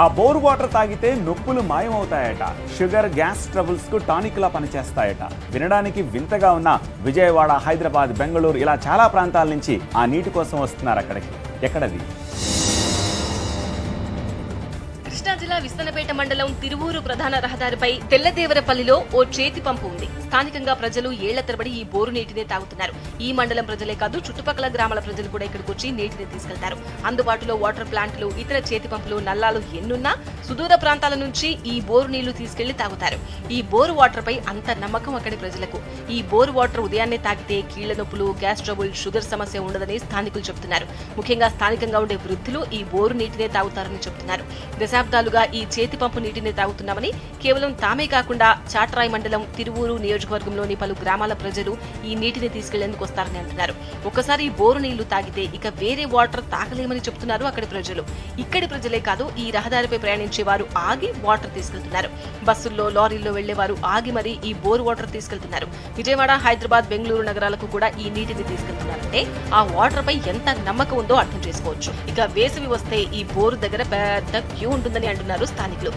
ఆ bore water తాగితే నొప్పులు మాయమవుతాయట. షుగర్, గ్యాస్ ట్రబుల్స్ కు టానిక్ లా పనిచేస్తాయట. వినడానికి వింతగా ఉన్న విజయవాడ, హైదరాబాద్, బెంగళూరు ఇలా చాలా ప్రాంతాల నుంచి ఆ నీటి కోసం వస్తున్నారు అక్కడికి. ఎక్కడది? కృష్ణా జిల్లా విస్తనపేట మండలం తిరువూరు ప్రధాన రహదారిపై తెల్లదేవరపల్లిలో ఓ చేతి పంపు ఉంది. స్థానికంగా ప్రజలు ఏళ్ల తరబడి ఈ బోరు నీటిని తాగుతున్నారు. ఈ మండలం ప్రజలే కాదు, చుట్టుపక్కల గ్రామాల ప్రజలు కూడా ఇక్కడికి వచ్చి నీటిని తీసుకెళ్తారు. అందుబాటులో వాటర్ ప్లాంట్లు, ఇతర చేతి పంపులు, నల్లాలు ఎన్నున్నా సుదూర ప్రాంతాల నుంచి ఈ బోరు నీళ్లు తీసుకెళ్లి తాగుతారు. ఈ బోరు వాటర్ పై అంత నమ్మకం అక్కడి ప్రజలకు. ఈ బోరు వాటర్ ఉదయాన్నే తాగితే కీళ్ల నొప్పులు, గ్యాస్ ట్రబుల్, షుగర్ సమస్య ఉండదని స్థానికులు చెబుతున్నారు. ముఖ్యంగా స్థానికంగా ఉండే వృద్ధులు ఈ బోరు నీటినే తాగుతారని చెబుతున్నారు. దశాబ్దాలుగా ఈ చేతి పంపు నీటిని తాగుతున్నామని, కేవలం తామే కాకుండా చాట్రాయ్ మండలం, తిరువూరు నియోజకవర్గంలోని పలు గ్రామాల ప్రజలు ఈ నీటిని తీసుకెళ్లేందుకు వస్తారని అంటున్నారు. ఒక్కసారి ఈ బోరు నీళ్లు తాగితే ఇక వేరే వాటర్ తాగలేమని చెబుతున్నారు అక్కడి ప్రజలు. ఇక్కడి ప్రజలే కాదు, ఈ రహదారిపై ప్రయాణించే వారు ఆగి వాటర్ తీసుకెళ్తున్నారు. బస్సుల్లో, లారీల్లో వెళ్లేవారు ఆగి మరీ ఈ బోరు వాటర్ తీసుకెళ్తున్నారు. విజయవాడ, హైదరాబాద్, బెంగళూరు నగరాలకు కూడా ఈ నీటిని తీసుకెళ్తున్నారంటే ఆ వాటర్ పై ఎంత నమ్మకం ఉందో అర్థం చేసుకోవచ్చు. ఇక వేసవి వస్తే ఈ బోరు దగ్గర పెద్ద క్యూ ఉంటుందని అంటున్నారు స్థానికులు.